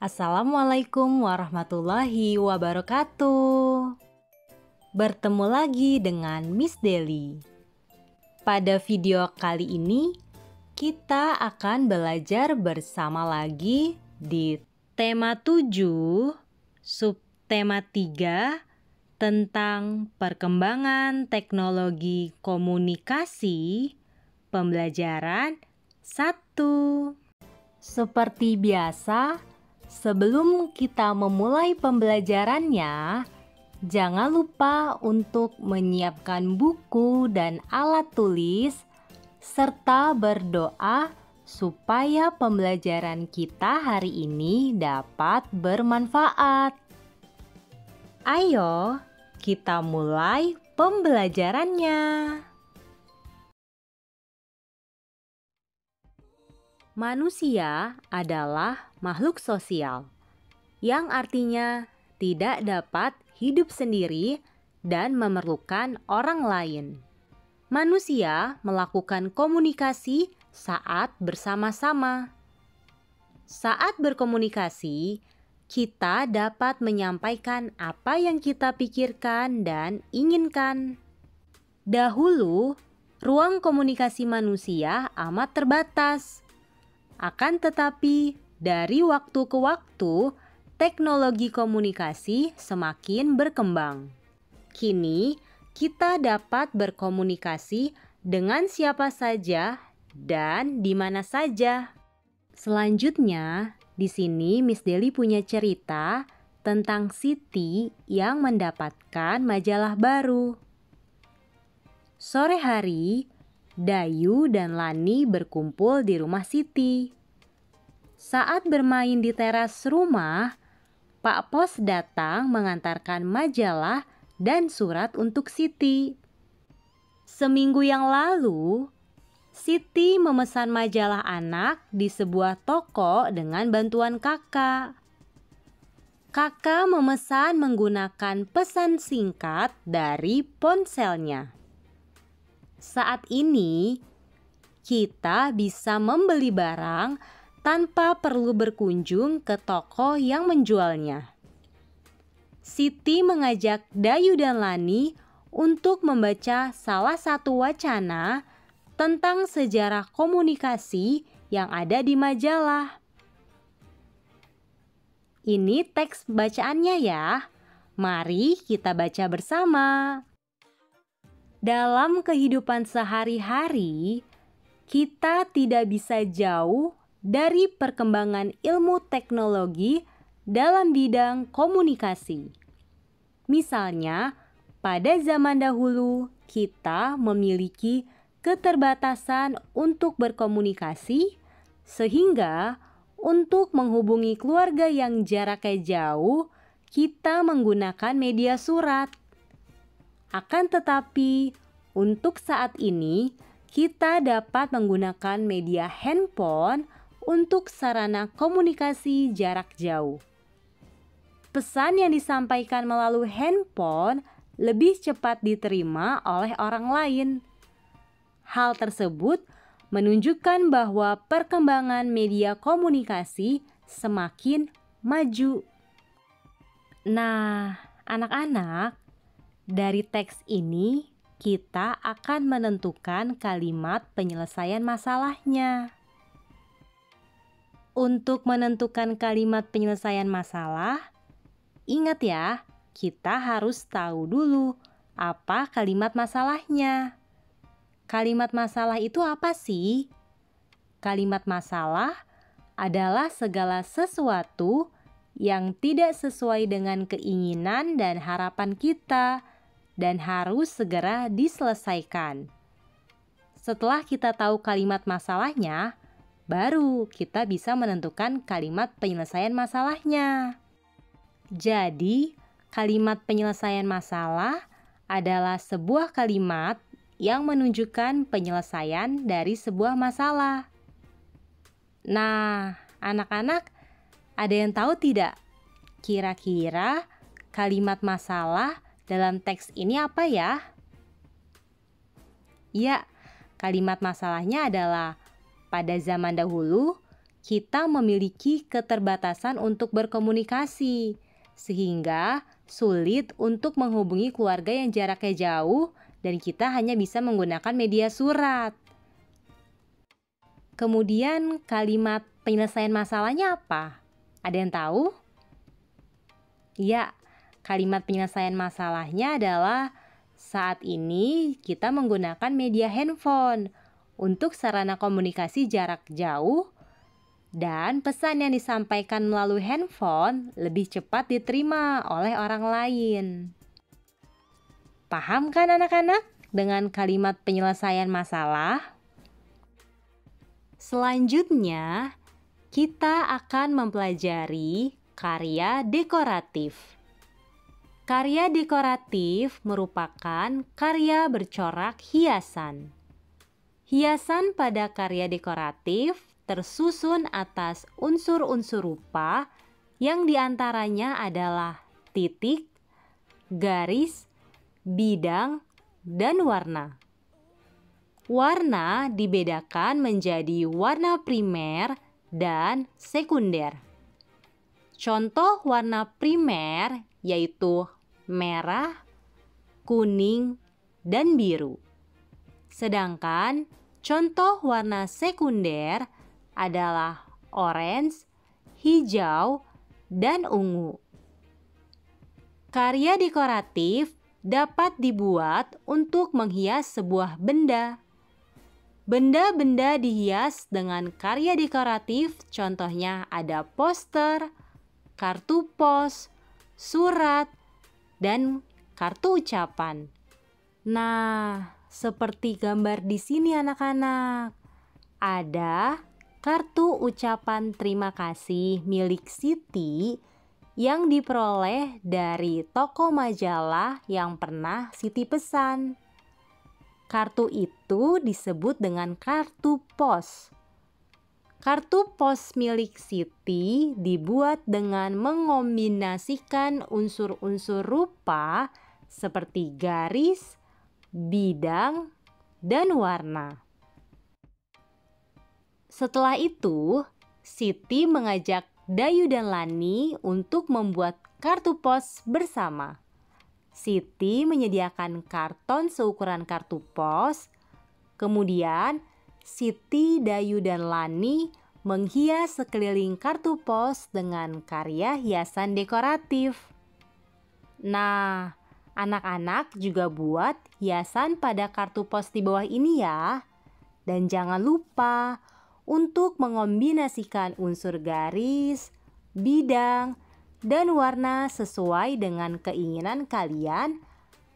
Assalamualaikum warahmatullahi wabarakatuh. Bertemu lagi dengan Miss Deli. Pada video kali ini, kita akan belajar bersama lagi di tema 7, subtema 3, tentang perkembangan teknologi komunikasi, pembelajaran 1. Seperti biasa, sebelum kita memulai pembelajarannya, jangan lupa untuk menyiapkan buku dan alat tulis, serta berdoa supaya pembelajaran kita hari ini dapat bermanfaat. Ayo, kita mulai pembelajarannya. Manusia adalah makhluk sosial, yang artinya tidak dapat hidup sendiri dan memerlukan orang lain. Manusia melakukan komunikasi saat bersama-sama. Saat berkomunikasi, kita dapat menyampaikan apa yang kita pikirkan dan inginkan. Dahulu, ruang komunikasi manusia amat terbatas. Akan tetapi, dari waktu ke waktu, teknologi komunikasi semakin berkembang. Kini, kita dapat berkomunikasi dengan siapa saja dan di mana saja. Selanjutnya, di sini Miss Deli punya cerita tentang Siti yang mendapatkan majalah baru. Sore hari, Dayu dan Lani berkumpul di rumah Siti. Saat bermain di teras rumah, Pak Pos datang mengantarkan majalah dan surat untuk Siti. Seminggu yang lalu, Siti memesan majalah anak di sebuah toko dengan bantuan kakak. Kakak memesan menggunakan pesan singkat dari ponselnya. Saat ini, kita bisa membeli barang tanpa perlu berkunjung ke toko yang menjualnya. Siti mengajak Dayu dan Lani untuk membaca salah satu wacana tentang sejarah komunikasi yang ada di majalah. Ini teks bacaannya ya. Mari kita baca bersama. Dalam kehidupan sehari-hari, kita tidak bisa jauh dari perkembangan ilmu teknologi dalam bidang komunikasi. Misalnya, pada zaman dahulu kita memiliki keterbatasan untuk berkomunikasi, sehingga untuk menghubungi keluarga yang jaraknya jauh, kita menggunakan media surat. Akan tetapi, untuk saat ini, kita dapat menggunakan media handphone untuk sarana komunikasi jarak jauh. Pesan yang disampaikan melalui handphone lebih cepat diterima oleh orang lain. Hal tersebut menunjukkan bahwa perkembangan media komunikasi semakin maju. Nah, anak-anak, dari teks ini kita akan menentukan kalimat penyelesaian masalahnya. Untuk menentukan kalimat penyelesaian masalah, ingat ya, kita harus tahu dulu apa kalimat masalahnya. Kalimat masalah itu apa sih? Kalimat masalah adalah segala sesuatu yang tidak sesuai dengan keinginan dan harapan kita dan harus segera diselesaikan. Setelah kita tahu kalimat masalahnya, baru kita bisa menentukan kalimat penyelesaian masalahnya. Jadi, kalimat penyelesaian masalah adalah sebuah kalimat yang menunjukkan penyelesaian dari sebuah masalah. Nah, anak-anak, ada yang tahu tidak? Kira-kira kalimat masalah dalam teks ini apa ya? Ya, kalimat masalahnya adalah pada zaman dahulu kita memiliki keterbatasan untuk berkomunikasi, sehingga sulit untuk menghubungi keluarga yang jaraknya jauh dan kita hanya bisa menggunakan media surat. Kemudian kalimat penyelesaian masalahnya apa? Ada yang tahu? Ya, kalimat penyelesaian masalahnya adalah saat ini kita menggunakan media handphone untuk sarana komunikasi jarak jauh dan pesan yang disampaikan melalui handphone lebih cepat diterima oleh orang lain. Paham kan anak-anak dengan kalimat penyelesaian masalah? Selanjutnya, kita akan mempelajari karya dekoratif. Karya dekoratif merupakan karya bercorak hiasan. Hiasan pada karya dekoratif tersusun atas unsur-unsur rupa yang diantaranya adalah titik, garis, bidang, dan warna. Warna dibedakan menjadi warna primer dan sekunder. Contoh warna primer yaitu merah, kuning, dan biru. Sedangkan contoh warna sekunder adalah orange, hijau, dan ungu. Karya dekoratif dapat dibuat untuk menghias sebuah benda. Benda-benda dihias dengan karya dekoratif, contohnya ada poster, kartu pos, surat, dan kartu ucapan. Nah, seperti gambar di sini anak-anak. Ada kartu ucapan terima kasih milik Siti yang diperoleh dari toko majalah yang pernah Siti pesan. Kartu itu disebut dengan kartu pos. Kartu pos milik Siti dibuat dengan mengombinasikan unsur-unsur rupa seperti garis, bidang, dan warna. Setelah itu, Siti mengajak Dayu dan Lani untuk membuat kartu pos bersama. Siti menyediakan karton seukuran kartu pos. Kemudian, Siti, Dayu, dan Lani menghias sekeliling kartu pos dengan karya hiasan dekoratif. Nah, anak-anak juga buat hiasan pada kartu pos di bawah ini ya. Dan jangan lupa untuk mengombinasikan unsur garis, bidang, dan warna sesuai dengan keinginan kalian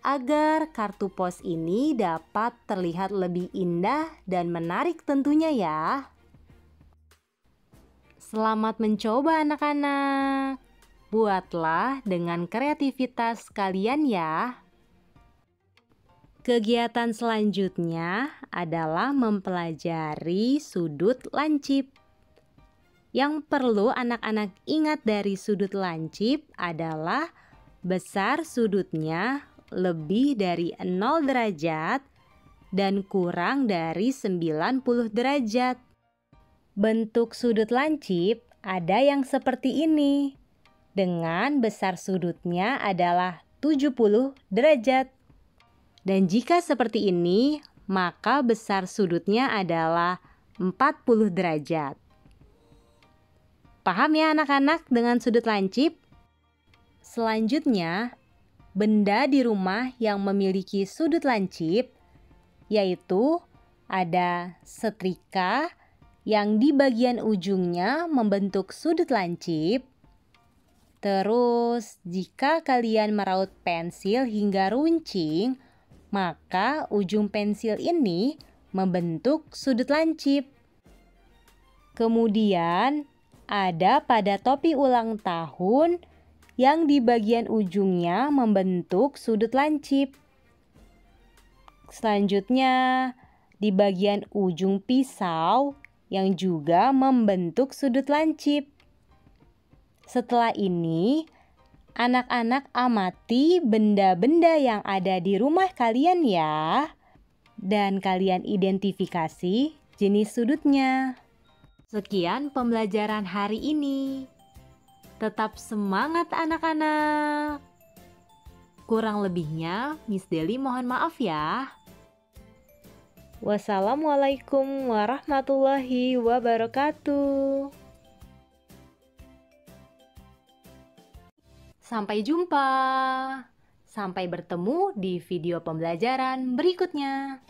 agar kartu pos ini dapat terlihat lebih indah dan menarik tentunya ya. Selamat mencoba anak-anak. Buatlah dengan kreativitas kalian ya. Kegiatan selanjutnya adalah mempelajari sudut lancip. Yang perlu anak-anak ingat dari sudut lancip adalah besar sudutnya lebih dari 0 derajat dan kurang dari 90 derajat. Bentuk sudut lancip ada yang seperti ini, dengan besar sudutnya adalah 70 derajat. Dan jika seperti ini, maka besar sudutnya adalah 40 derajat. Paham ya anak-anak dengan sudut lancip? Selanjutnya, benda di rumah yang memiliki sudut lancip, yaitu ada setrika yang di bagian ujungnya membentuk sudut lancip. Terus, jika kalian meraut pensil hingga runcing, maka ujung pensil ini membentuk sudut lancip. Kemudian ada pada topi ulang tahun yang di bagian ujungnya membentuk sudut lancip. Selanjutnya di bagian ujung pisau yang juga membentuk sudut lancip. Setelah ini, anak-anak amati benda-benda yang ada di rumah kalian ya. Dan kalian identifikasi jenis sudutnya. Sekian pembelajaran hari ini. Tetap semangat anak-anak. Kurang lebihnya, Miss Deli mohon maaf ya. Wassalamualaikum warahmatullahi wabarakatuh. Sampai jumpa. Sampai bertemu di video pembelajaran berikutnya.